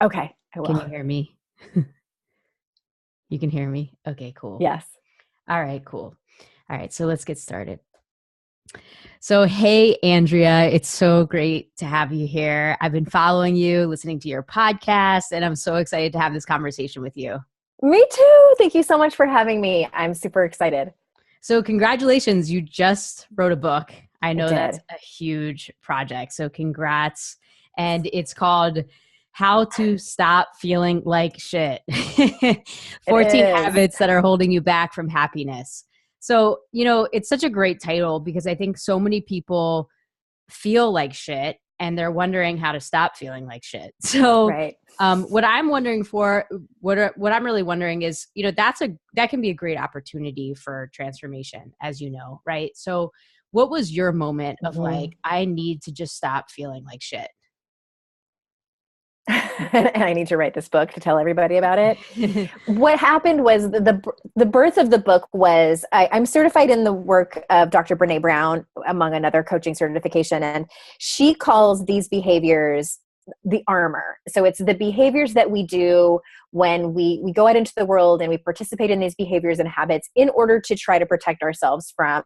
Okay, I Can will. you hear me? You can hear me? Okay, cool. Yes. All right, cool. All right, so let's get started. So, hey, Andrea, it's so great to have you here. I've been following you, listening to your podcast, and I'm so excited to have this conversation with you. Me too. Thank you so much for having me. I'm super excited. So, congratulations, you just wrote a book. I I know that's did. a huge project. So, congrats. And it's called How to Stop Feeling Like Shit. It 14 is. Habits That Are Holding You Back from Happiness. So, it's such a great title because I think so many people feel like shit and they're wondering how to stop feeling like shit. So, Right. what I'm wondering for what I'm really wondering is, that can be a great opportunity for transformation, as you know, right? So, what was your moment of like, Mhm. I need to just stop feeling like shit? And I need to write this book to tell everybody about it. What happened was the birth of the book was I'm certified in the work of Dr. Brene Brown, among another coaching certification, and she calls these behaviors the armor. So it's the behaviors that we do when we go out into the world and we participate in these behaviors and habits in order to try to protect ourselves from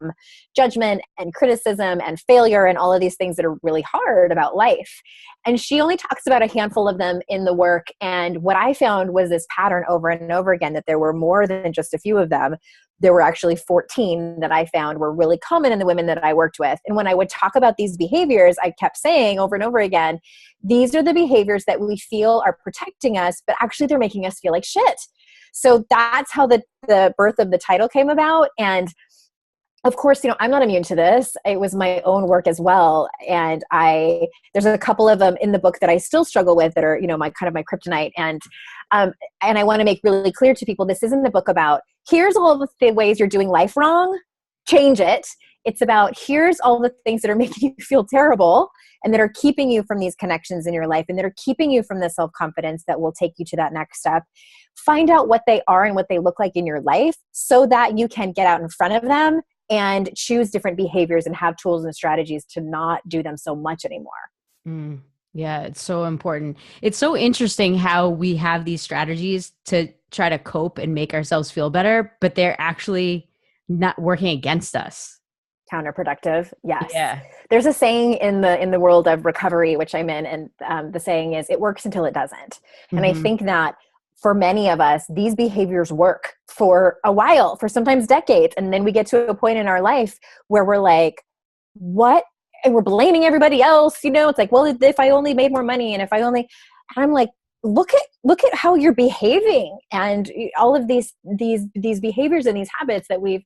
judgment and criticism and failure and all of these things that are really hard about life. And she only talks about a handful of them in the work. And what I found was this pattern over and over again, that there were more than just a few of them. There were actually 14 that I found were really common in the women that I worked with. And when I would talk about these behaviors, I kept saying over and over again, these are the behaviors that we feel are protecting us, but actually they're making us feel like shit. So that's how the birth of the title came about. And of course, I'm not immune to this. It was my own work as well. And there's a couple of them in the book that I still struggle with that are, my kind of my kryptonite. And I want to make really clear to people, this isn't a book about, here's all of the ways you're doing life wrong, change it. It's about, here's all the things that are making you feel terrible and that are keeping you from these connections in your life and that are keeping you from the self-confidence that will take you to that next step. Find out what they are and what they look like in your life so that you can get out in front of them and choose different behaviors and have tools and strategies to not do them so much anymore. Mm, yeah, it's so important. It's so interesting how we have these strategies to try to cope and make ourselves feel better, but they're actually not working against us. Counterproductive. Yes. Yeah. There's a saying in the world of recovery, which I'm in, and the saying is, it works until it doesn't. And I Hmm. think that for many of us, these behaviors work for a while, for sometimes decades. And then we get to a point in our life where we're like, what? And we're blaming everybody else. It's like, well, if I only made more money and if I only, and I'm like, look at how you're behaving and all of these behaviors and these habits that we've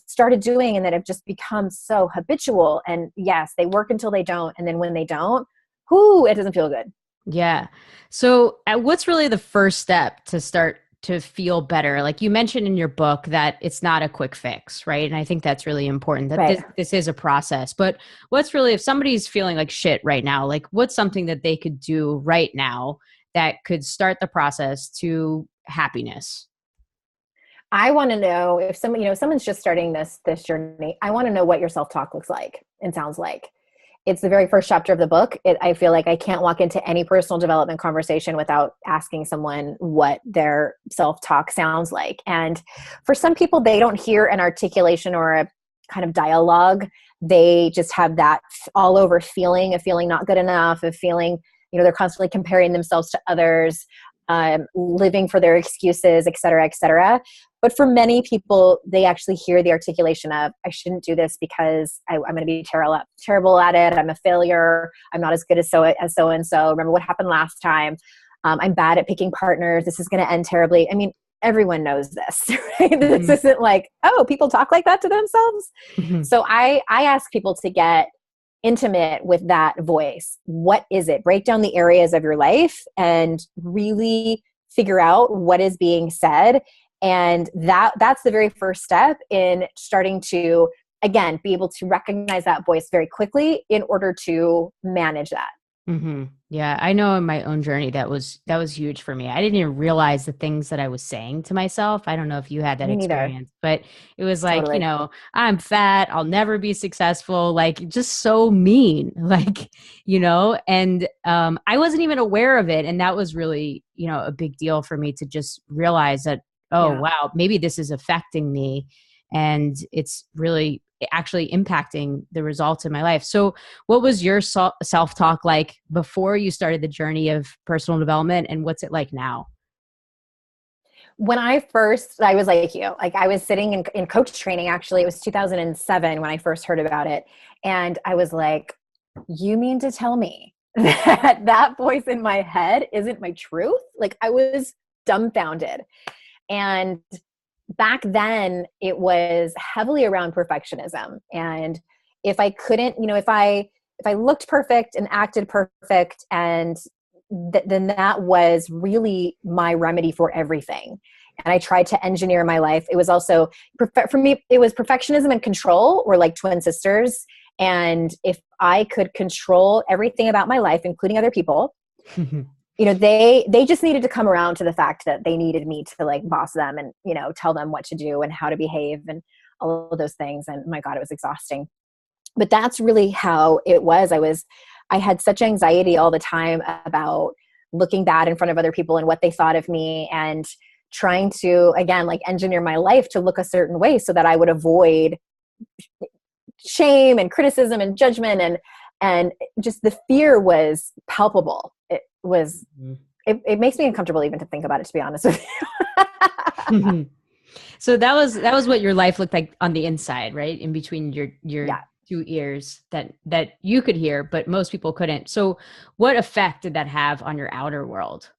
started doing and that have just become so habitual. And yes, they work until they don't. And then when they don't, it doesn't feel good. Yeah. So, what's really the first step to start to feel better? Like you mentioned in your book that it's not a quick fix, right? And I think that's really important that Right. this is a process. But what's really, if somebody's feeling like shit right now, like what's something that they could do right now that could start the process to happiness? I want to know if someone's just starting this journey. I want to know what your self-talk looks like and sounds like. It's the very first chapter of the book. I feel like I can't walk into any personal development conversation without asking someone what their self-talk sounds like. And for some people, they don't hear an articulation or a kind of dialogue. They just have that all over feeling, of feeling not good enough, of feeling, they're constantly comparing themselves to others, living for their excuses, et cetera, et cetera. But for many people, they actually hear the articulation of, I shouldn't do this because I'm going to be terrible at it. I'm a failure. I'm not as good as so-and-so. Remember what happened last time? I'm bad at picking partners. This is going to end terribly. I mean, everyone knows this, right? This Hmm. isn't like, oh, people talk like that to themselves. So I ask people to get intimate with that voice. What is it? Break down the areas of your life and really figure out what is being said. And that's the very first step in starting to, again, be able to recognize that voice very quickly in order to manage that. Yeah, I know in my own journey that was huge for me. I didn't even realize the things that I was saying to myself. I don't know if you had that Me neither. experience, but it was like, Totally. I'm fat, I'll never be successful, like just so mean, like, and I wasn't even aware of it. And that was really, a big deal for me to just realize that, oh, Yeah. wow, maybe this is affecting me and it's really actually impacting the results in my life. So, what was your self talk like before you started the journey of personal development, and what's it like now? When I was like you, like I was sitting in coach training, actually, it was 2007 when I first heard about it. And I was like, you mean to tell me that that voice in my head isn't my truth? Like I was dumbfounded. And back then it was heavily around perfectionism. And if I couldn't, if I looked perfect and acted perfect and then that was really my remedy for everything. And I tried to engineer my life. It was also, for me, it was perfectionism and control were like twin sisters. And if I could control everything about my life, including other people, they just needed to come around to the fact that they needed me to like boss them and, tell them what to do and how to behave and all of those things. And my God, it was exhausting. But that's really how it was. I had such anxiety all the time about looking bad in front of other people and what they thought of me, and trying to, again, like engineer my life to look a certain way so that I would avoid shame and criticism and judgment, and just the fear was palpable. It was, it makes me uncomfortable even to think about it, to be honest with you. So that was what your life looked like on the inside, right? In between your Yeah. two ears that you could hear, but most people couldn't. So what effect did that have on your outer world?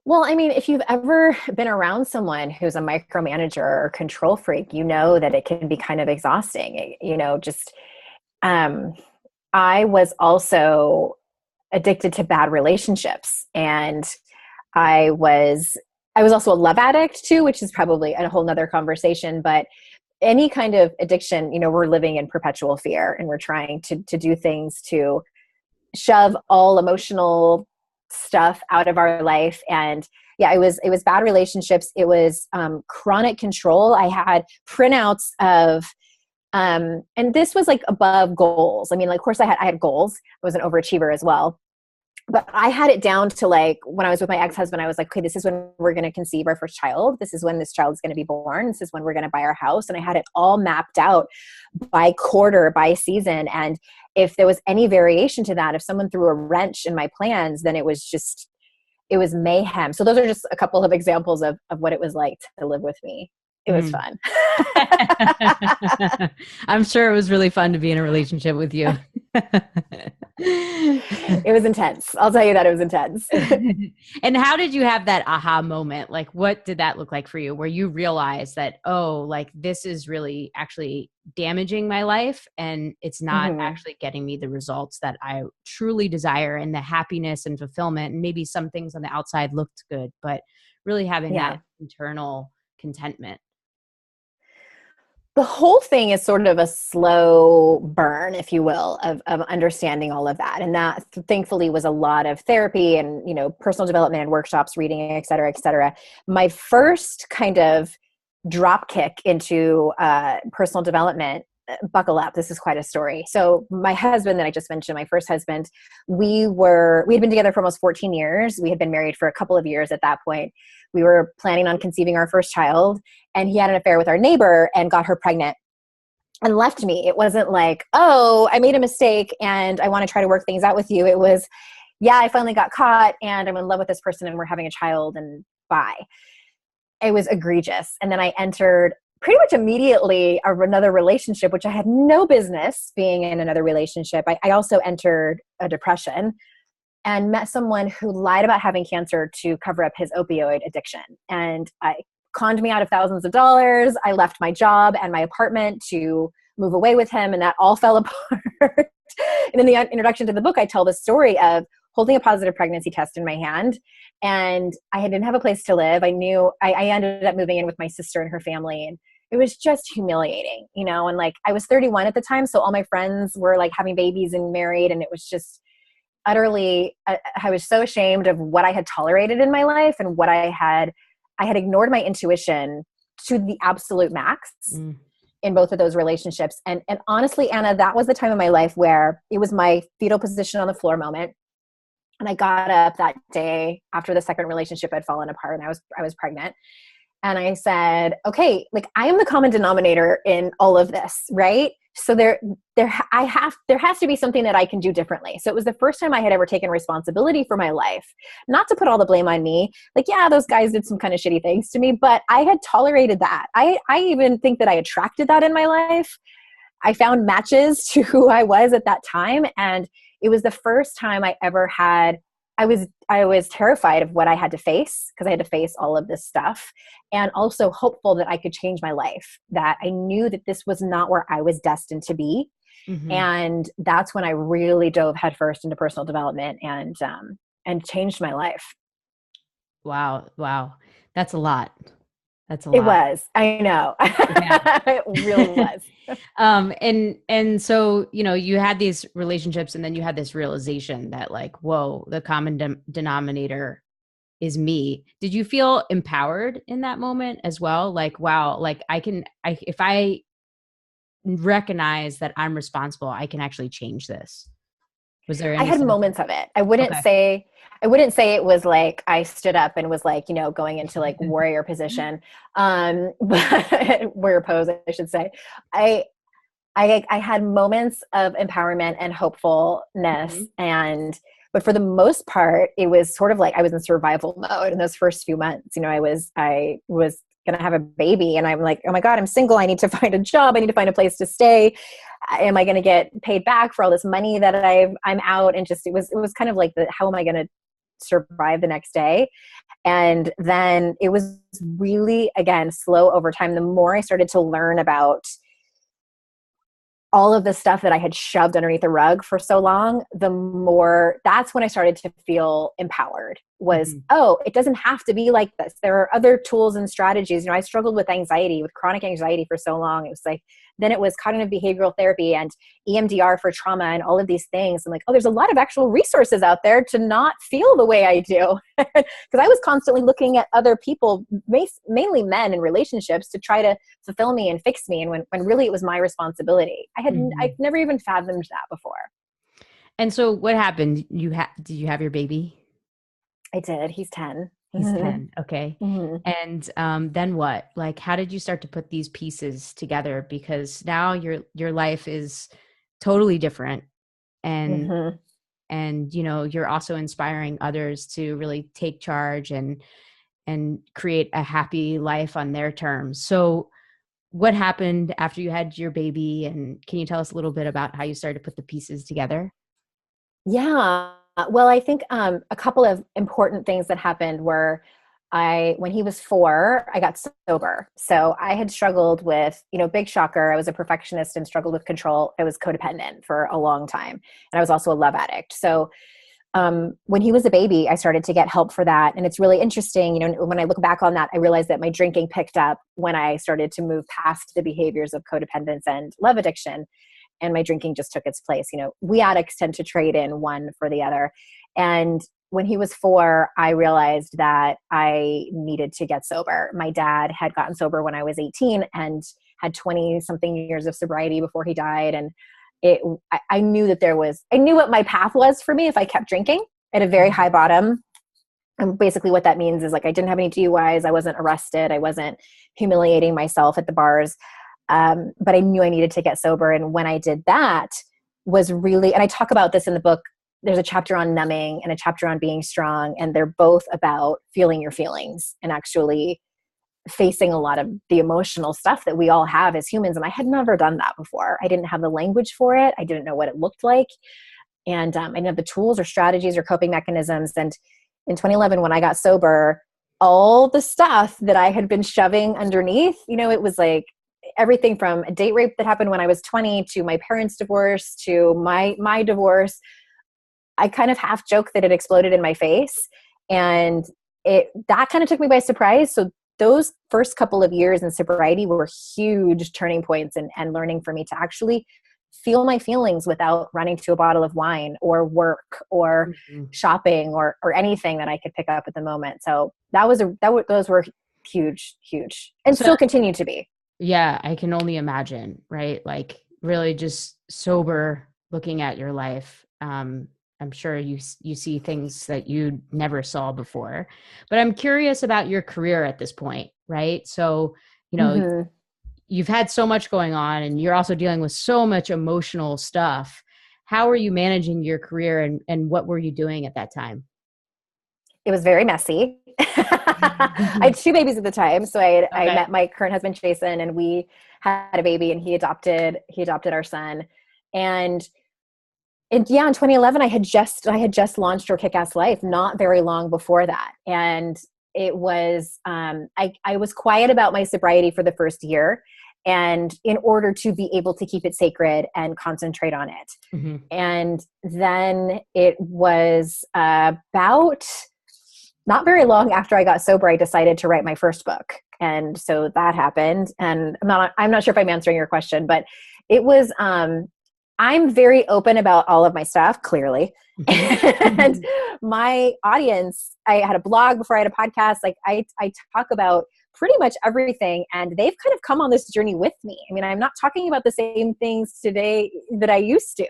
Well, I mean, if you've ever been around someone who's a micromanager or control freak, you know that it can be kind of exhausting. Just um, I was also addicted to bad relationships, and I was I was also a love addict too, which is probably a whole nother conversation. But any kind of addiction, we're living in perpetual fear, and we're trying to do things to shove all emotional stuff out of our life. And yeah, it was bad relationships. It was chronic control. I had printouts of and this was like above goals. I mean, like, of course I had goals. I was an overachiever as well. But I had it down to, like, when I was with my ex-husband, I was like, okay, this is when we're going to conceive our first child. This is when this child is going to be born. This is when we're going to buy our house. And I had it all mapped out by quarter, by season. And if there was any variation to that, if someone threw a wrench in my plans, then it was mayhem. So those are just a couple of examples of what it was like to live with me. It was Mm. fun. I'm sure it was really fun to be in a relationship with you. It was intense. I'll tell you that it was intense. And how did you have that aha moment? Like, what did that look like for you, where you realized that, oh, like this is really actually damaging my life and it's not Mhm. actually getting me the results that I truly desire and the happiness and fulfillment. And maybe some things on the outside looked good, but really having that Yeah. internal contentment. The whole thing is sort of a slow burn, if you will, of understanding all of that. And that thankfully was a lot of therapy and, personal development and workshops, reading, et cetera, et cetera. My first kind of drop kick into personal development, buckle up, this is quite a story. So my husband that I just mentioned, my first husband, we had been together for almost 14 years. We had been married for a couple of years at that point. We were planning on conceiving our first child, and he had an affair with our neighbor and got her pregnant and left me. It wasn't like, oh, I made a mistake and I want to try to work things out with you. It was, yeah, I finally got caught and I'm in love with this person and we're having a child, and bye. It was egregious. And then I entered pretty much immediately another relationship, which I had no business being in another relationship. I also entered a depression and met someone who lied about having cancer to cover up his opioid addiction. And I conned me out of thousands of dollars. I left my job and my apartment to move away with him, and that all fell apart. And in the introduction to the book, I tell the story of holding a positive pregnancy test in my hand. And I didn't have a place to live. I knew I ended up moving in with my sister and her family. And it was just humiliating, and like I was 31 at the time. So all my friends were like having babies and married. And it was just utterly, I was so ashamed of what I had tolerated in my life and what I had ignored my intuition to the absolute max in both of those relationships. And honestly, Anna, that was the time in my life where it was my fetal position on the floor moment. And I got up that day after the second relationship had fallen apart and I was pregnant. And I said, okay, like I am the common denominator in all of this, right? So there has to be something that I can do differently. So it was the first time I had ever taken responsibility for my life, not to put all the blame on me. Like, yeah, those guys did some kind of shitty things to me, but I had tolerated that. I even think that I attracted that in my life. I found matches to who I was at that time. And it was the first time I ever had, I was terrified of what I had to face, because I had to face all of this stuff, and also hopeful that I could change my life, that I knew that this was not where I was destined to be. Mm-hmm. And that's when I really dove headfirst into personal development and changed my life. Wow. That's a lot. It was. I know. Yeah. It really was. And so, you had these relationships and then you had this realization that like, whoa, the common denominator is me. Did you feel empowered in that moment as well? Like, wow, like if I recognize that I'm responsible, I can actually change this. Was there any? I had moments of it. I wouldn't say it was like I stood up and was like, going into like warrior position, but warrior pose, I should say. I had moments of empowerment and hopefulness, but for the most part, it was sort of like I was in survival mode in those first few months. I was going to have a baby, and I'm like, oh my God, I'm single. I need to find a job. I need to find a place to stay. Am I going to get paid back for all this money that I'm out? And just, it was kind of like how am I going to survive the next day? And then it was really, again, slow over time. The more I started to learn about all of the stuff that I had shoved underneath the rug for so long, that's when I started to feel empowered, was, oh, it doesn't have to be like this. There are other tools and strategies. I struggled with chronic anxiety for so long. It was like, then it was cognitive behavioral therapy and EMDR for trauma and all of these things. I'm like, oh, there's a lot of actual resources out there to not feel the way I do. Because I was constantly looking at other people, mainly men in relationships, to try to fulfill me and fix me. And when really it was my responsibility. I'd never even fathomed that before. And so what happened? Did you have your baby? I did. He's 10. He's 10. Okay. And then what? Like, how did you start to put these pieces together? Because now your life is totally different. And you're also inspiring others to really take charge and create a happy life on their terms. So what happened after you had your baby? And can you tell us a little bit about how you started to put the pieces together? Yeah. Well, I think a couple of important things that happened were when he was 4, I got sober. So I had struggled with, big shocker. I was a perfectionist and struggled with control. I was codependent for a long time. And I was also a love addict. So when he was a baby, I started to get help for that. And it's really interesting. When I look back on that, I realized that my drinking picked up when I started to move past the behaviors of codependence and love addiction. And my drinking just took its place. We addicts tend to trade in one for the other. And when he was 4, I realized that I needed to get sober. My dad had gotten sober when I was 18 and had 20 something years of sobriety before he died. And I knew that I knew what my path was for me if I kept drinking at a very high bottom. And basically what that means is like, I didn't have any DUIs. I wasn't arrested. I wasn't humiliating myself at the bars. But I knew I needed to get sober. And when I did that was really, and I talk about this in the book, there's a chapter on numbing and a chapter on being strong. And they're both about feeling your feelings and actually facing a lot of the emotional stuff that we all have as humans. And I had never done that before. I didn't have the language for it. I didn't know what it looked like. And I didn't have the tools or strategies or coping mechanisms. And in 2011, when I got sober, all the stuff that I had been shoving underneath, it was like, everything from a date rape that happened when I was 20 to my parents' divorce to my divorce. I kind of half joke that it exploded in my face, and that kind of took me by surprise. So those first couple of years in sobriety were huge turning points and learning for me to actually feel my feelings without running to a bottle of wine or work or shopping or anything that I could pick up at the moment. So those were huge, and still continue to be. Yeah, I can only imagine, right? Like really just sober looking at your life. I'm sure you see things that you never saw before. But I'm curious about your career at this point, right? So, you've had so much going on and you're also dealing with so much emotional stuff. How are you managing your career and what were you doing at that time? It was very messy. I had 2 babies at the time. So I met my current husband, Jason, and we had a baby, and he adopted our son. And in 2011, I had just launched Your Kick-Ass Life not very long before that. And it was, I was quiet about my sobriety for the first year, and in order to be able to keep it sacred and concentrate on it. Mm-hmm. And then it was about not very long after I got sober, I decided to write my first book. And so that happened. And I'm not sure if I'm answering your question, but it was, I'm very open about all of my stuff, clearly. And my audience, I had a blog before I had a podcast. Like I talk about pretty much everything, and they've kind of come on this journey with me. I mean, I'm not talking about the same things today that I used to.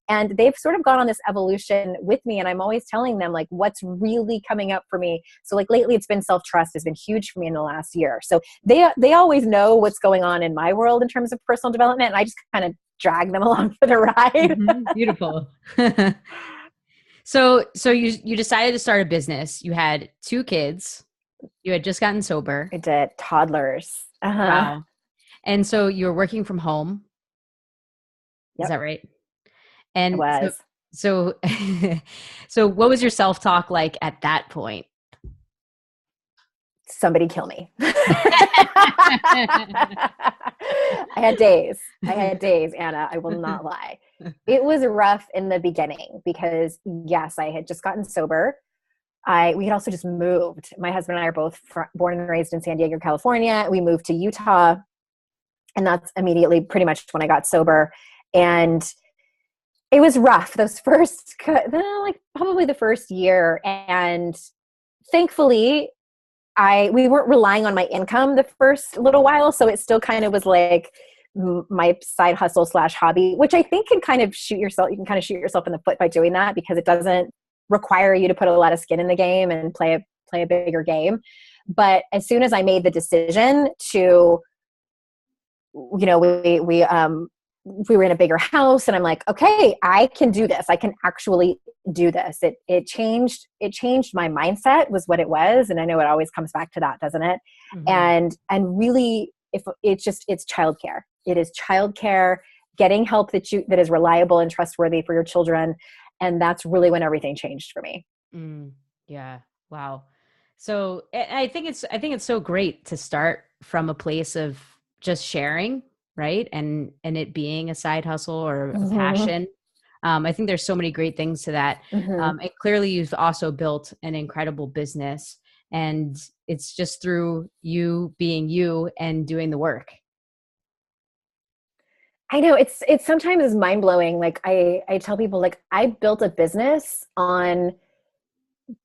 And they've sort of gone on this evolution with me, and I'm always telling them like what's really coming up for me. So like lately it's been self-trust has been huge for me in the last year. So they always know what's going on in my world in terms of personal development, and I just kind of drag them along for the ride. Beautiful. So you decided to start a business. You had 2 kids. You had just gotten sober. I did. Toddlers. Wow. And so you were working from home. Yep. Is that right? And it was. So so what was your self-talk like at that point? Somebody kill me. I had days, Anna. I will not lie. It was rough in the beginning because yes, I had just gotten sober. We had also just moved. My husband and I are both born and raised in San Diego, California. We moved to Utah, and that's immediately pretty much when I got sober. And it was rough those first, like probably the first year. And thankfully, we weren't relying on my income the first little while. So it still kind of was like my side hustle / hobby, which I think you can kind of shoot yourself in the foot by doing that, because it doesn't require you to put a lot of skin in the game and play a bigger game. But as soon as I made the decision to, we were in a bigger house, and I'm like, okay, I can do this. I can actually do this. It changed my mindset was what it was. And I know it always comes back to that, doesn't it? Mm-hmm. And really, it's childcare. It is childcare, getting help that is reliable and trustworthy for your children. And that's really when everything changed for me. Yeah. Wow. So I think it's so great to start from a place of just sharing, right? And it being a side hustle or a passion. I think there's so many great things to that. And clearly you've also built an incredible business, and it's just through you being you and doing the work. I know it's sometimes mind blowing. Like I tell people, like, I built a business on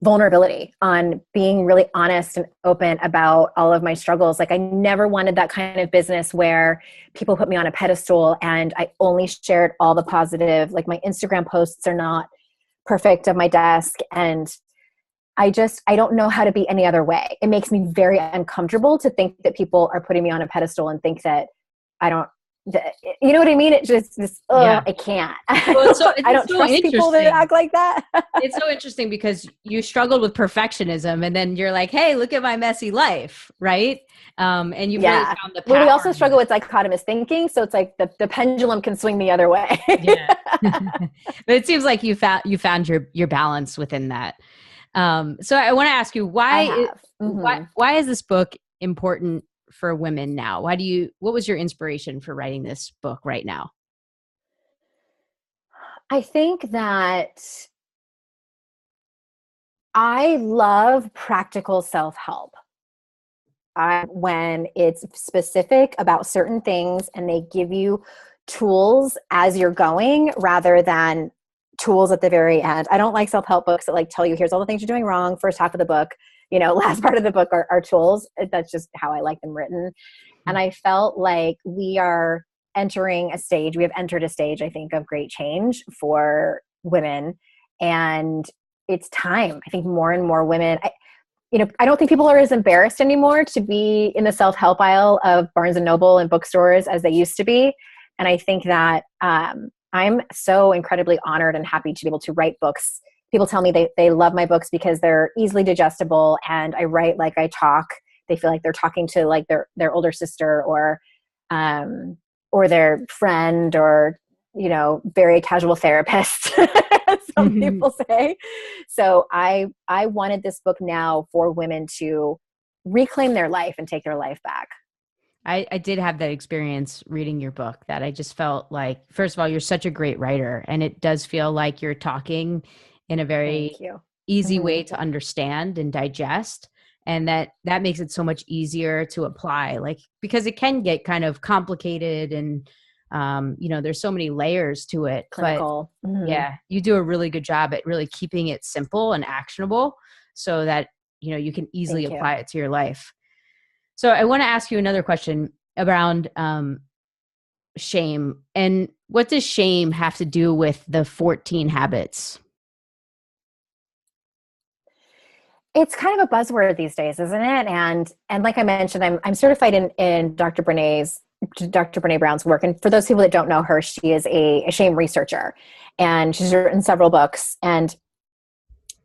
vulnerability, on being really honest and open about all of my struggles. Like I never wanted that kind of business where people put me on a pedestal and I only shared all the positive. Like my Instagram posts are not perfect of my desk, and I don't know how to be any other way. It makes me very uncomfortable to think that people are putting me on a pedestal and think that I don't, you know what I mean? It just, I can't. Well, I don't trust people that act like that. It's so interesting because you struggled with perfectionism, and then you're like, hey, look at my messy life, right? And you really found the power. Well, we also struggle with dichotomous thinking. So it's like the pendulum can swing the other way. Yeah. But it seems like you found your balance within that. So I want to ask you, why is this book important for women now? What was your inspiration for writing this book right now? I think that I love practical self-help. when it's specific about certain things and they give you tools as you're going rather than tools at the very end. I don't like self-help books that like tell you here's all the things you're doing wrong first half of the book, last part of the book are tools. That's just how I like them written. And I felt like we have entered a stage, I think, of great change for women. And it's time. I think more and more women, I don't think people are as embarrassed anymore to be in the self-help aisle of Barnes and Noble and bookstores as they used to be. And I think that I'm so incredibly honored and happy to be able to write books. People tell me they love my books because they're easily digestible and I write like I talk. They feel like they're talking to like their older sister or their friend or, very casual therapist, some people say. So I wanted this book now for women to reclaim their life and take their life back. I did have that experience reading your book that I just felt like, first of all, you're such a great writer and it does feel like you're talking in a very easy way to understand and digest. And that makes it so much easier to apply, like, because it can get kind of complicated and, there's so many layers to it. Clinical. But yeah, you do a really good job at really keeping it simple and actionable so that, you can easily apply it to your life. So I want to ask you another question around shame. And what does shame have to do with the 14 habits? It's kind of a buzzword these days, isn't it? And like I mentioned, I'm certified in Dr. Brene Brown's work. And for those people that don't know her, she is a shame researcher and she's written several books. And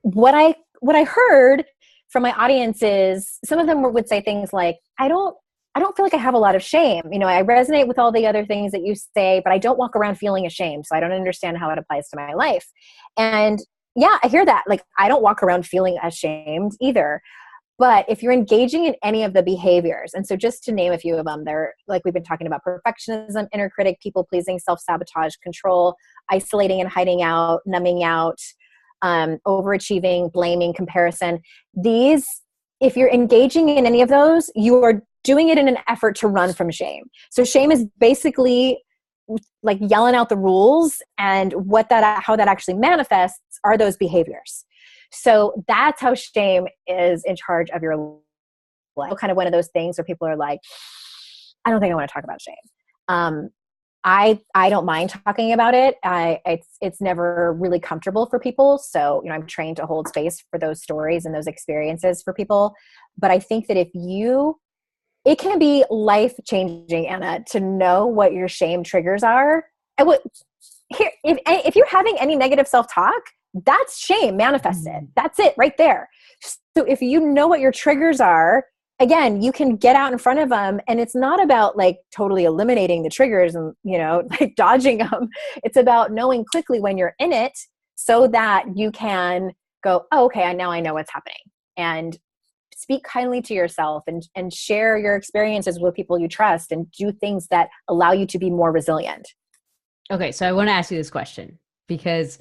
what I heard from my audience is some of them would say things like, I don't feel like I have a lot of shame. I resonate with all the other things that you say, but I don't walk around feeling ashamed. So I don't understand how it applies to my life. And yeah, I hear that. Like, I don't walk around feeling ashamed either. But if you're engaging in any of the behaviors, and so just to name a few of them, they're like we've been talking about: perfectionism, inner critic, people pleasing, self-sabotage, control, isolating and hiding out, numbing out, overachieving, blaming, comparison. These, if you're engaging in any of those, you are doing it in an effort to run from shame. So shame is basically like yelling out the rules, and how that actually manifests are those behaviors. So that's how shame is in charge of your life. Kind of one of those things where people are like, I don't think I want to talk about shame. I don't mind talking about it. It's never really comfortable for people. So, I'm trained to hold space for those stories and those experiences for people. But I think that it can be life-changing, Anna, to know what your shame triggers are. If you're having any negative self-talk, that's shame manifested. That's it right there. So if you know what your triggers are, again, you can get out in front of them, and it's not about like totally eliminating the triggers and, like dodging them. It's about knowing quickly when you're in it so that you can go, oh, okay, now I know what's happening, and speak kindly to yourself and share your experiences with people you trust and do things that allow you to be more resilient. Okay. So I want to ask you this question because,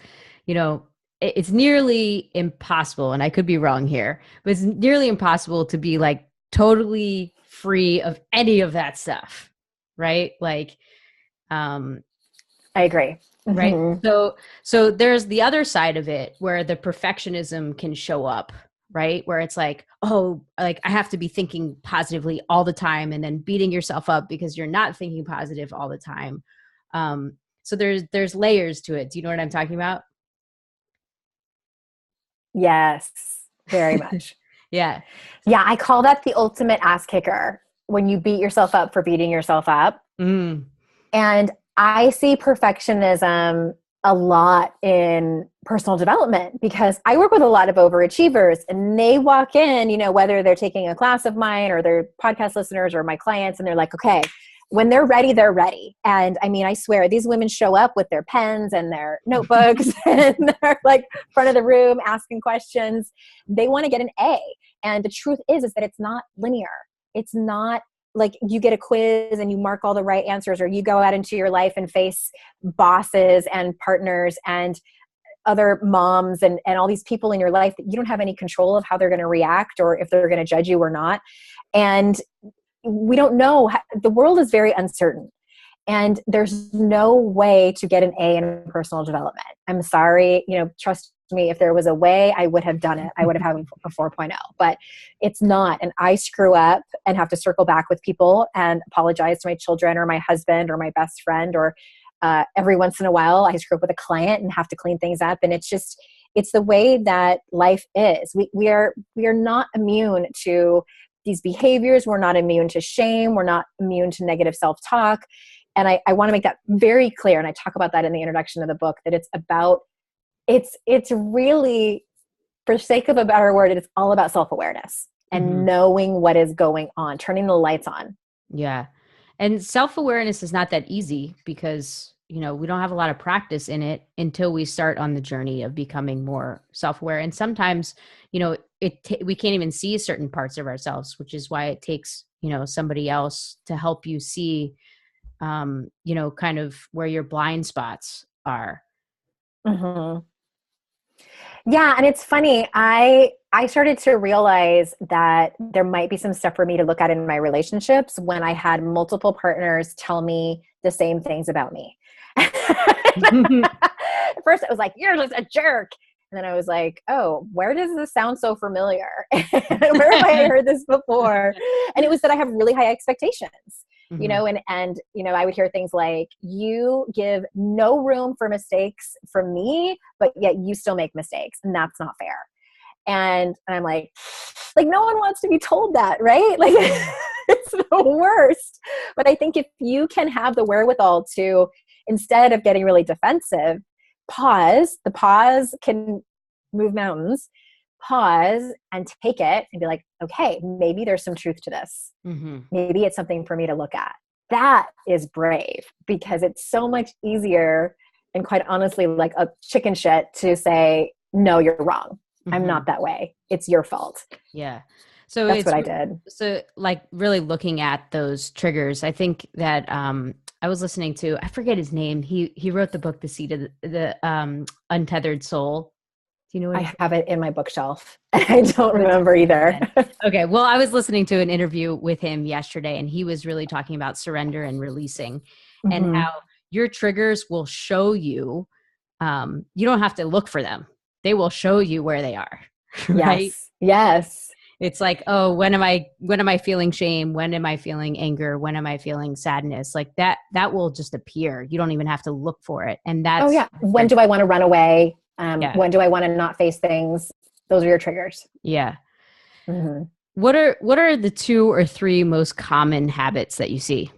it's nearly impossible, and I could be wrong here, but it's nearly impossible to be like totally free of any of that stuff. Right. Like, I agree. Right. Mm-hmm. So there's the other side of it where the perfectionism can show up, right? Where it's like, oh, like I have to be thinking positively all the time, and then beating yourself up because you're not thinking positive all the time. So there's layers to it. Do you know what I'm talking about? Yes, very much. Yeah. Yeah, I call that the ultimate ass kicker, when you beat yourself up for beating yourself up. Mm. And I see perfectionism a lot in personal development because I work with a lot of overachievers, and they walk in, whether they're taking a class of mine or they're podcast listeners or my clients, and they're like, okay, when they're ready, they're ready. And I mean, I swear these women show up with their pens and their notebooks and they're like front of the room asking questions. They want to get an A. And the truth is that it's not linear. It's not like you get a quiz and you mark all the right answers, or you go out into your life and face bosses and partners and other moms and all these people in your life that you don't have any control of how they're going to react or if they're going to judge you or not. And we don't know. The world is very uncertain. And there's no way to get an A in personal development. I'm sorry, trust me, if there was a way, I would have done it. I would have had a 4.0, but it's not. And I screw up and have to circle back with people and apologize to my children or my husband or my best friend, or every once in a while I screw up with a client and have to clean things up. And it's the way that life is. We are not immune to these behaviors. We're not immune to shame. We're not immune to negative self-talk. And I want to make that very clear. And I talk about that in the introduction of the book, that it's really, for sake of a better word, it's all about self-awareness and knowing what is going on, turning the lights on. Yeah. And self-awareness is not that easy because, we don't have a lot of practice in it until we start on the journey of becoming more self-aware. And sometimes, we can't even see certain parts of ourselves, which is why it takes, somebody else to help you see kind of where your blind spots are. Mm-hmm. Yeah. And it's funny. I started to realize that there might be some stuff for me to look at in my relationships when I had multiple partners tell me the same things about me. At first it was like, you're just a jerk. And then I was like, oh, where does this sound so familiar? Where have I heard this before? And it was that I have really high expectations. And I would hear things like, you give no room for mistakes from me, but yet you still make mistakes. And that's not fair. And I'm like, no one wants to be told that, right? Like, it's the worst. But I think if you can have the wherewithal to, instead of getting really defensive, pause, the pause can move mountains, pause and take it and be like, okay, maybe there's some truth to this. Maybe it's something for me to look at. That is brave, because it's so much easier and, quite honestly, like a chicken shit to say, no, you're wrong. I'm not that way. It's your fault. Yeah. So that's what I did. So like really looking at those triggers, I think that I was listening to, I forget his name. He wrote the book, The Seed of the Untethered Soul. Do you know what I have it in my bookshelf? I don't remember either. Okay. Well, I was listening to an interview with him yesterday, and he was really talking about surrender and releasing and how your triggers will show you. You don't have to look for them. They will show you where they are. Right? Yes. It's like, oh, when am I feeling shame? When am I feeling anger? When am I feeling sadness? Like that will just appear. You don't even have to look for it. And that's, when do I want to run away? When do I want to not face things? Those are your triggers. Yeah. What are the 2 or 3 most common habits that you see?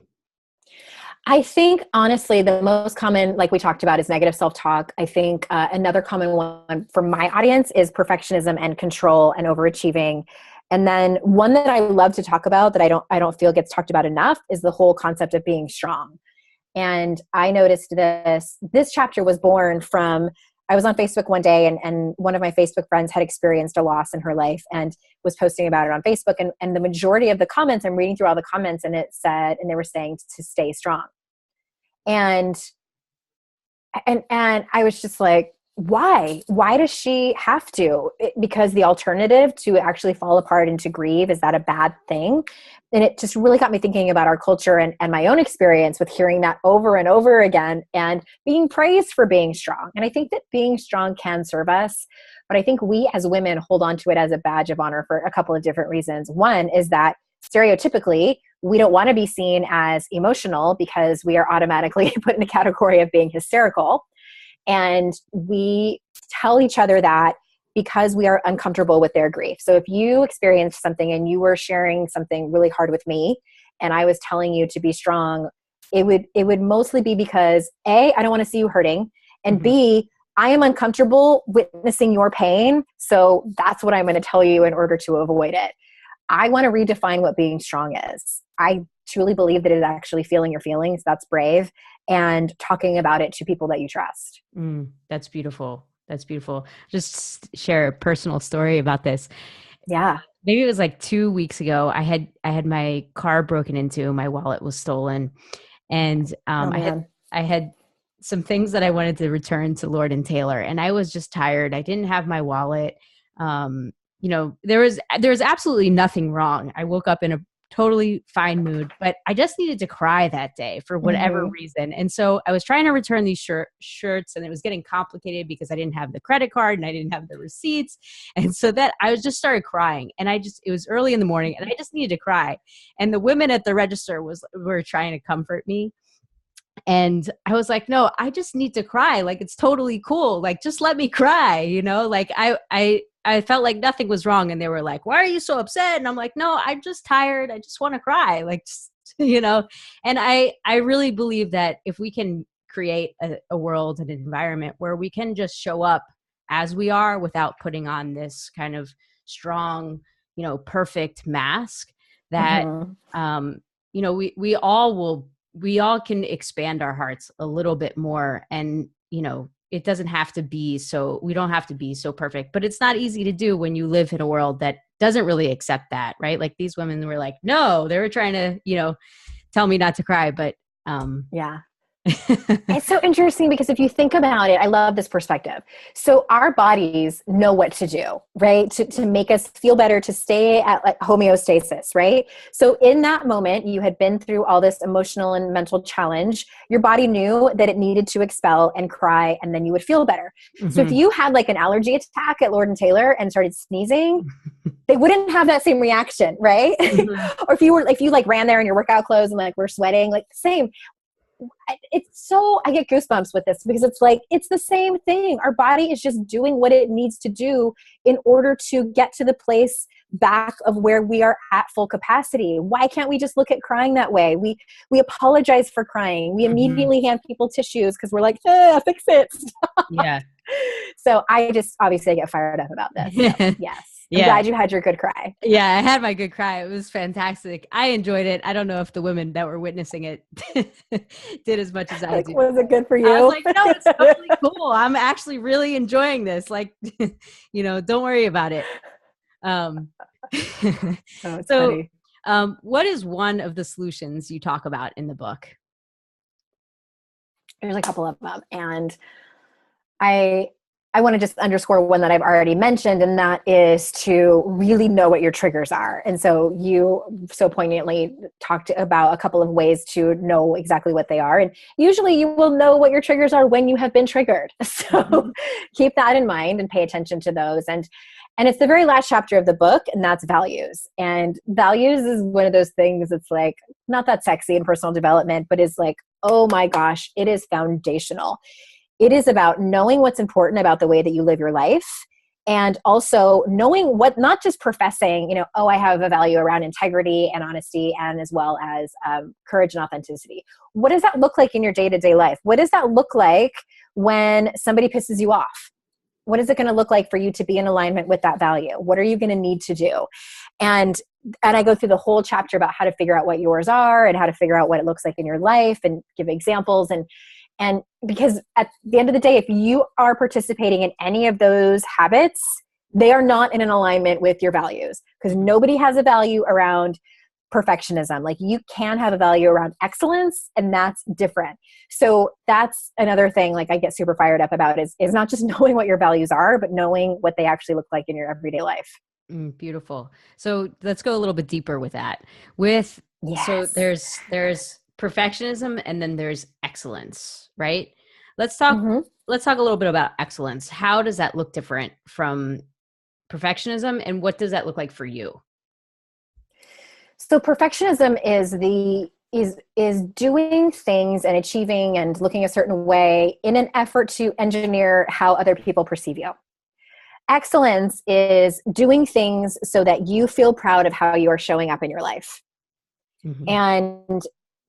I think, honestly, the most common, like we talked about, is negative self-talk. I think another common one for my audience is perfectionism and control and overachieving. And then one that I love to talk about that I don't feel gets talked about enough is the whole concept of being strong. And I noticed this chapter was born from, I was on Facebook one day, and one of my Facebook friends had experienced a loss in her life and was posting about it on Facebook. And the majority of the comments, I'm reading through all the comments, and they were saying to stay strong. And I was just like, why does she have to? Because the alternative to actually fall apart and to grieve, is that a bad thing? And it just really got me thinking about our culture and my own experience with hearing that over and over again and being praised for being strong. And I think that being strong can serve us, but I think we as women hold on to it as a badge of honor for a couple of different reasons. One is that stereotypically, we don't want to be seen as emotional because we are automatically put in a category of being hysterical. And we tell each other that because we are uncomfortable with their grief. So if you experienced something and you were sharing something really hard with me, and I was telling you to be strong, it would mostly be because A, I don't want to see you hurting, and B, I am uncomfortable witnessing your pain. So that's what I'm going to tell you in order to avoid it. I want to redefine what being strong is. I truly believe that it is actually feeling your feelings. That's brave. And talking about it to people that you trust. That's beautiful. That's beautiful. Just share a personal story about this. Yeah. Maybe it was like 2 weeks ago. I had my car broken into. My wallet was stolen. And I had some things that I wanted to return to Lord and Taylor, and I was just tired. I didn't have my wallet. There was absolutely nothing wrong. I woke up in a totally fine mood, but I just needed to cry that day for whatever reason. And so I was trying to return these shirts, and it was getting complicated because I didn't have the credit card and I didn't have the receipts. And so that I was just started crying, and it was early in the morning and I just needed to cry. And the women at the register were trying to comfort me. And I was like, no, I just need to cry. Like, it's totally cool. Like, just let me cry, like I felt like nothing was wrong. And they were like, why are you so upset? And I'm like, no, I'm just tired. I just want to cry. Like, just, and I really believe that if we can create a world and an environment where we can just show up as we are without putting on this kind of strong, perfect mask, that, we all can expand our hearts a little bit more. And, it doesn't have to be we don't have to be so perfect, but it's not easy to do when you live in a world that doesn't really accept that, right? Like, these women were like, no, they were trying to, tell me not to cry, but yeah. It's so interesting because if you think about it, I love this perspective. So our bodies know what to do, right? To make us feel better, to stay at like homeostasis, right? So in that moment, you had been through all this emotional and mental challenge. Your body knew that it needed to expel and cry, and then you would feel better. So if you had like an allergy attack at Lord and Taylor and started sneezing, they wouldn't have that same reaction, right? Or if you like ran there in your workout clothes and like were sweating, like the same. I get goosebumps with this because it's like, it's the same thing. Our body is just doing what it needs to do in order to get to the place back of where we are at full capacity. Why can't we just look at crying that way? We apologize for crying. We immediately hand people tissues because we're like, fix it. Yeah. So I get fired up about this. So, yes. I'm glad you had your good cry. Yeah, I had my good cry. It was fantastic. I enjoyed it. I don't know if the women that were witnessing it did as much as I did. Was it good for you? I was like, no, it's totally cool. I'm actually really enjoying this. Like, don't worry about it. Funny. What is one of the solutions you talk about in the book? There's a couple of them. And I want to just underscore one that I've already mentioned, and that is to really know what your triggers are. And so you so poignantly talked about a couple of ways to know exactly what they are. And usually you will know what your triggers are when you have been triggered. So keep that in mind and pay attention to those. And it's the very last chapter of the book, and that's values. And values is one of those things that's like not that sexy in personal development, but is like, oh my gosh, it is foundational. It is about knowing what's important about the way that you live your life, and also knowing what, not just professing, I have a value around integrity and honesty, and as well as courage and authenticity. What does that look like in your day-to-day life? What does that look like when somebody pisses you off? What is it going to look like for you to be in alignment with that value? What are you going to need to do? And I go through the whole chapter about how to figure out what yours are and how to figure out what it looks like in your life and give examples. And because at the end of the day, if you are participating in any of those habits, they are not in an alignment with your values, because nobody has a value around perfectionism. Like, you can have a value around excellence, and that's different. So that's another thing, like, I get super fired up about is not just knowing what your values are, but knowing what they actually look like in your everyday life. Beautiful. So let's go a little bit deeper with that. So there's perfectionism, and then there's excellence, right? Let's talk a little bit about excellence. How does that look different from perfectionism, and what does that look like for you? So perfectionism is doing things and achieving and looking a certain way in an effort to engineer how other people perceive you. Excellence is doing things so that you feel proud of how you are showing up in your life. And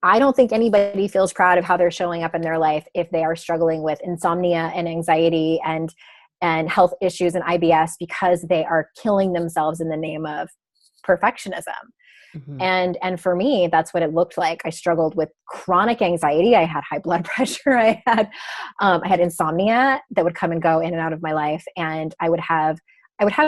I don't think anybody feels proud of how they're showing up in their life if they are struggling with insomnia and anxiety and health issues and IBS, because they are killing themselves in the name of perfectionism. And for me, that's what it looked like. I struggled with chronic anxiety. I had high blood pressure. I had insomnia that would come and go in and out of my life. And I would have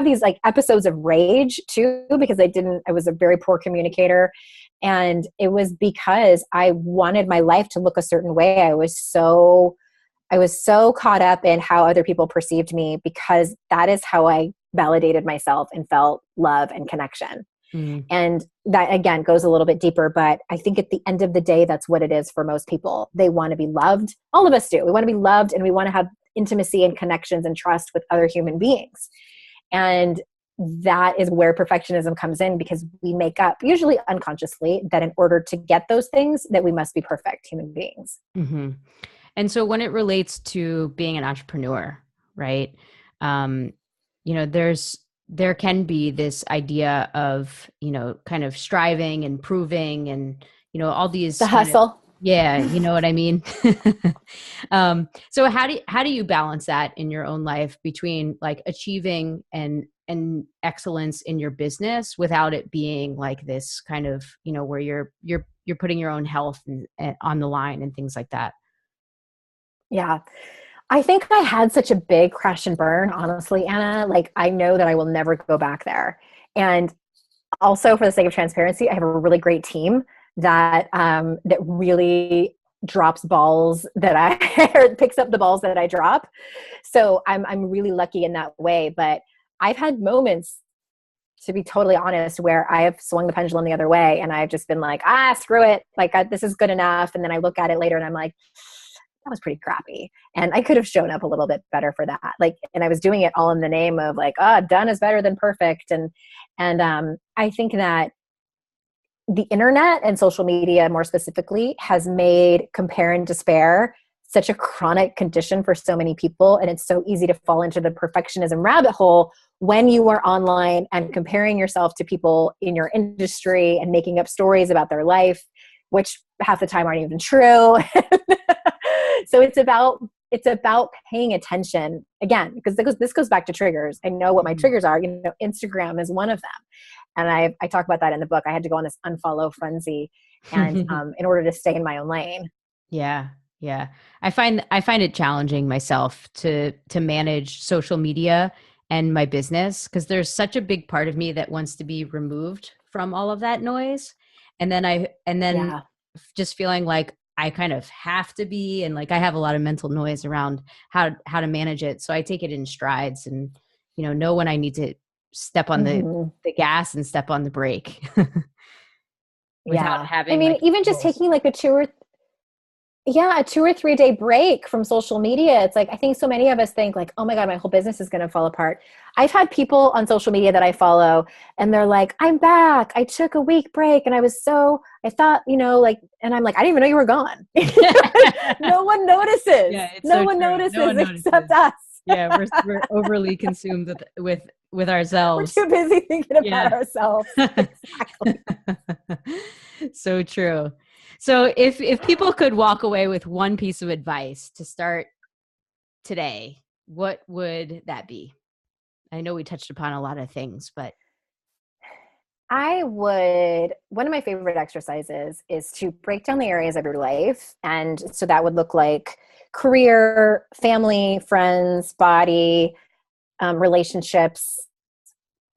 these like episodes of rage too, because I was a very poor communicator. And it was because I wanted my life to look a certain way. I was so I was so caught up in how other people perceived me because that is how I validated myself and felt love and connection. Mm. And that again goes a little bit deeper, but I think at the end of the day, that's what it is for most people. They want to be loved. All of us do. We want to be loved, and we want to have intimacy and connections and trust with other human beings. And that is where perfectionism comes in, because we make up, usually unconsciously, that in order to get those things, that we must be perfect human beings. Mm-hmm. And so when it relates to being an entrepreneur, right? There can be this idea of, kind of striving and proving and, all these The hustle. yeah, you know what I mean? So how do you balance that in your own life between like achieving and excellence in your business without it being like this kind of, where you're putting your own health on the line and things like that? Yeah. I think I had such a big crash and burn, honestly, Anna. Like, I know that I will never go back there. And also, for the sake of transparency, I have a really great team that really drops balls that I or picks up the balls that I drop. So I'm really lucky in that way. But I've had moments, to be totally honest, where I have swung the pendulum the other way, and I've just been like, screw it, like this is good enough. And then I look at it later and I'm like, that was pretty crappy. And I could have shown up a little bit better for that. Like, and I was doing it all in the name of like, done is better than perfect. And I think that the internet and social media more specifically has made compare and despair such a chronic condition for so many people. And it's so easy to fall into the perfectionism rabbit hole when you are online and comparing yourself to people in your industry and making up stories about their life, which half the time aren't even true. So it's about paying attention again, because this goes back to triggers. I know what my triggers are. Instagram is one of them. And I talk about that in the book. I had to go on this unfollow frenzy and in order to stay in my own lane. Yeah. Yeah. I find it challenging myself to manage social media and my business, because there's such a big part of me that wants to be removed from all of that noise. And then Yeah. just feeling like I kind of have to be, and like I have a lot of mental noise around how to manage it. So I take it in strides and, know when I need to step on the gas and step on the brake without Yeah. I having mean, like even just rules. taking like a 2 or 3 day break from social media. It's like, I think so many of us think like, oh my God, my whole business is going to fall apart. I've had people on social media that I follow and they're like, I'm back. I took a week break and I thought, like, and I'm like, I didn't even know you were gone. No one notices. Yeah, it's No so one true. notices No one notices. except us. Yeah, we're overly consumed with We're ourselves. too busy thinking about Yeah. ourselves. Exactly. So true. So if people could walk away with one piece of advice to start today, what would that be? I know we touched upon a lot of things, but One of my favorite exercises is to break down the areas of your life. And so that would look like career, family, friends, body, relationships,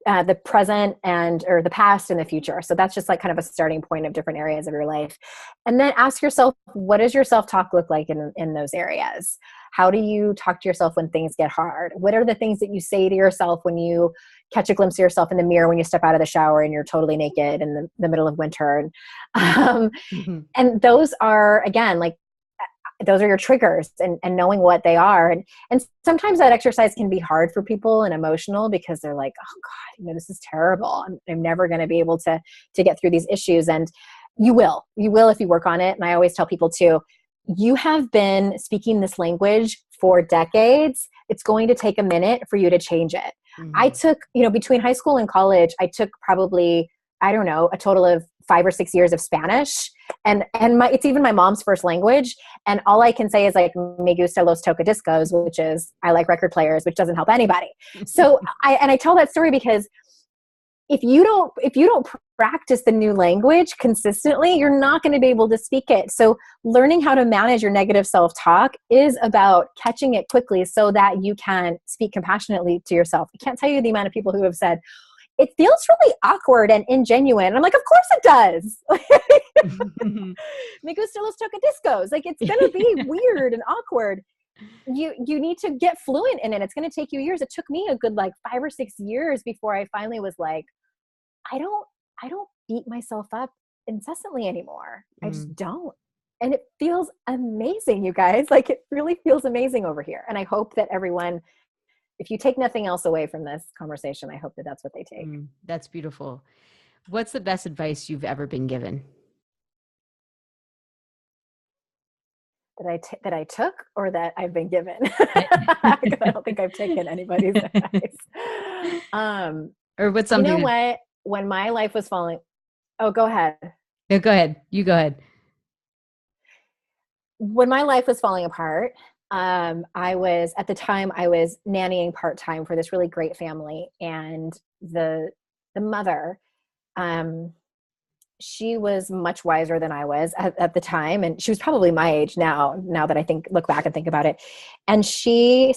the present or the past and the future. So that's just like kind of a starting point of different areas of your life. And then ask yourself, what does your self-talk look like in those areas? How do you talk to yourself when things get hard? What are the things that you say to yourself when you catch a glimpse of yourself in the mirror when you step out of the shower and you're totally naked in the middle of winter? And those are, again, like, those are your triggers, and knowing what they are. And sometimes that exercise can be hard for people and emotional because they're like, oh God, this is terrible. I'm never going to be able to get through these issues. And you will if you work on it. And I always tell people too, you have been speaking this language for decades. It's going to take a minute for you to change it. I took, between high school and college, I took probably, I don't know, a total of 5 or 6 years of Spanish. And it's even my mom's first language. And all I can say is like, me gusta los tocadiscos, which is, I like record players, which doesn't help anybody. So I tell that story because if you don't practice the new language consistently, you're not going to be able to speak it. So learning how to manage your negative self-talk is about catching it quickly so that you can speak compassionately to yourself. I can't tell you the amount of people who have said, it feels really awkward and ingenuine. And I'm like, of course it does. Me gusta los tocadiscos. Like, it's going to be weird and awkward. you need to get fluent in it. It's going to take you years. It took me a good like 5 or 6 years before I finally was like, I don't beat myself up incessantly anymore. I just don't. And it feels amazing, you guys. Like it really feels amazing over here. And I hope that everyone, if you take nothing else away from this conversation, I hope that that's what they take. That's beautiful. What's the best advice you've ever been given? That I took or that I've been given? I don't think I've taken anybody's advice. Or what's something? You know what? When my life was falling, oh, go ahead. No, go ahead. You go ahead. When my life was falling apart, I was nannying part-time for this really great family, and the mother, she was much wiser than I was at the time. And she was probably my age now that I look back and think about it. And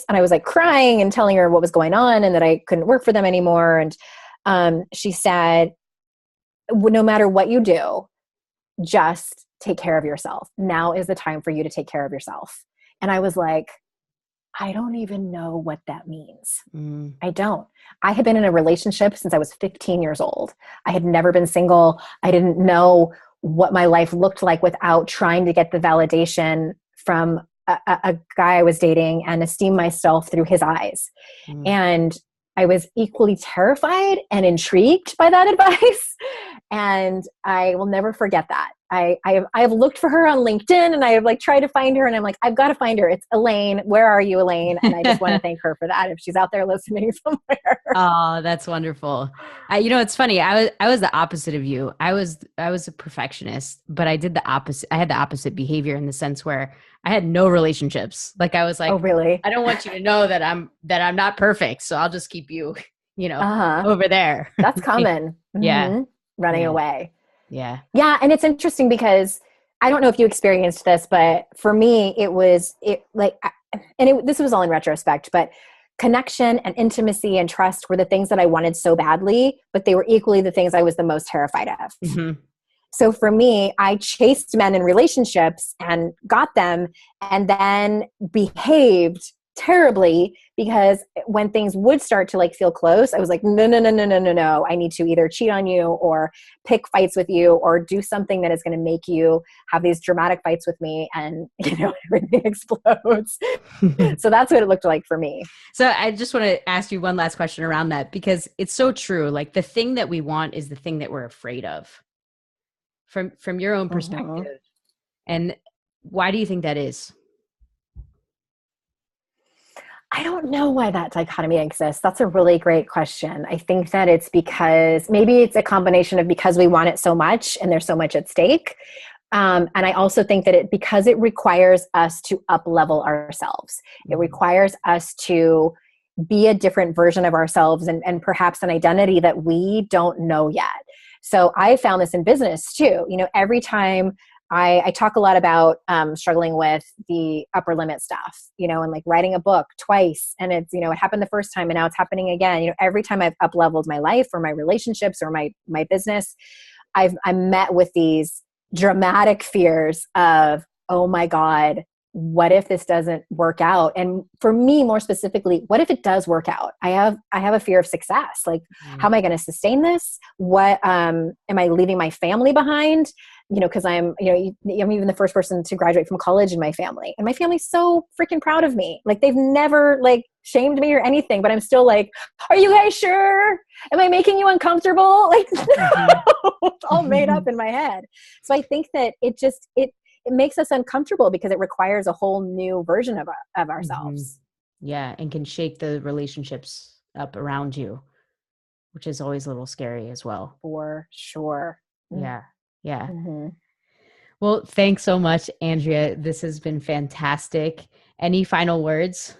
I was like crying and telling her what was going on and that I couldn't work for them anymore. And she said, no matter what you do, just take care of yourself. Now is the time for you to take care of yourself. And I was like, I don't even know what that means. I don't. I had been in a relationship since I was 15 years old. I had never been single. I didn't know what my life looked like without trying to get the validation from a guy I was dating and esteem myself through his eyes. And I was equally terrified and intrigued by that advice. And I will never forget that. I have looked for her on LinkedIn, and I have like tried to find her, and I'm like, I've got to find her. It's Elaine. Where are you, Elaine? And I just want to thank her for that if she's out there listening somewhere. Oh, that's wonderful. It's funny. I was the opposite of you. I was a perfectionist, but I did the opposite. I had the opposite behavior in the sense where I had no relationships. Like I was like, oh, really? I don't want you to know that I'm not perfect. So I'll just keep you, over there. That's common. Yeah. Running away. Yeah. Yeah. And it's interesting because I don't know if you experienced this, but for me, this was all in retrospect, but connection and intimacy and trust were the things that I wanted so badly, but they were equally the things I was the most terrified of. So for me, I chased men in relationships and got them, and then behaved terribly because when things would start to like feel close, I was like, no. I need to either cheat on you or pick fights with you or do something that is going to make you have these dramatic fights with me, and everything explodes. So that's what it looked like for me. So I just want to ask you one last question around that, because it's so true. Like the thing that we want is the thing that we're afraid of. From your own perspective. And why do you think that is? I don't know why that dichotomy exists. That's a really great question. I think that it's because maybe it's a combination of because we want it so much and there's so much at stake. And I also think that because it requires us to up-level ourselves. It requires us to be a different version of ourselves and perhaps an identity that we don't know yet. So I found this in business too. Every time I talk a lot about struggling with the upper limit stuff, and like writing a book twice. And it's, it happened the first time and now it's happening again. Every time I've up-leveled my life or my relationships or my business, I'm met with these dramatic fears of, oh my God, what if this doesn't work out? And for me, more specifically, what if it does work out? I have a fear of success. Like, how am I going to sustain this? What, am I leaving my family behind? Cause I'm even the first person to graduate from college in my family, and my family's so freaking proud of me. Like they've never like shamed me or anything, but I'm still like, are you guys sure? Am I making you uncomfortable? Like, no, it's all made up in my head. So I think that it makes us uncomfortable because it requires a whole new version of ourselves. Yeah. And can shake the relationships up around you, which is always a little scary as well. For sure. Yeah. Yeah. Well, thanks so much, Andrea. This has been fantastic. Any final words?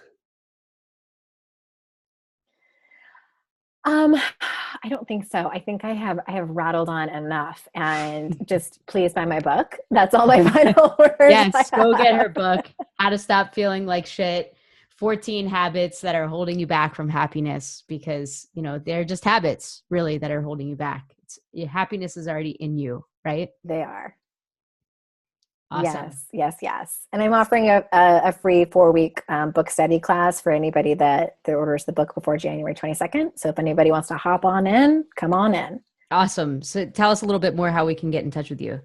I don't think so. I think I have rattled on enough, and just please buy my book. That's all my final words. Yes, go get her book, How to Stop Feeling Like Shit, 14 Habits That Are Holding You Back from Happiness, because, they're just habits really that are holding you back. Happiness is already in you, right? They are. Awesome. Yes. And I'm offering a free 4-week book study class for anybody that orders the book before January 22nd. So if anybody wants to hop on in, come on in. Awesome. So tell us a little bit more how we can get in touch with you.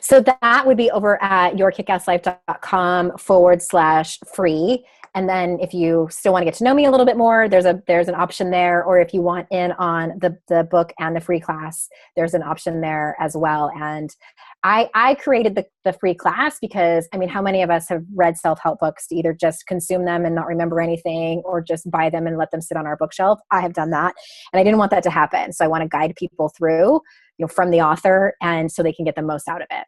So that would be over at yourkickasslife.com/free. And then if you still want to get to know me a little bit more, there's an option there. Or if you want in on the book and the free class, there's an option there as well. And I created the free class because, I mean, how many of us have read self-help books to either just consume them and not remember anything or just buy them and let them sit on our bookshelf? I have done that. And I didn't want that to happen. So I want to guide people through, from the author, and so they can get the most out of it.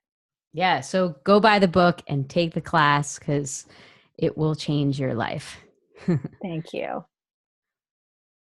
Yeah. So go buy the book and take the class because it will change your life. Thank you.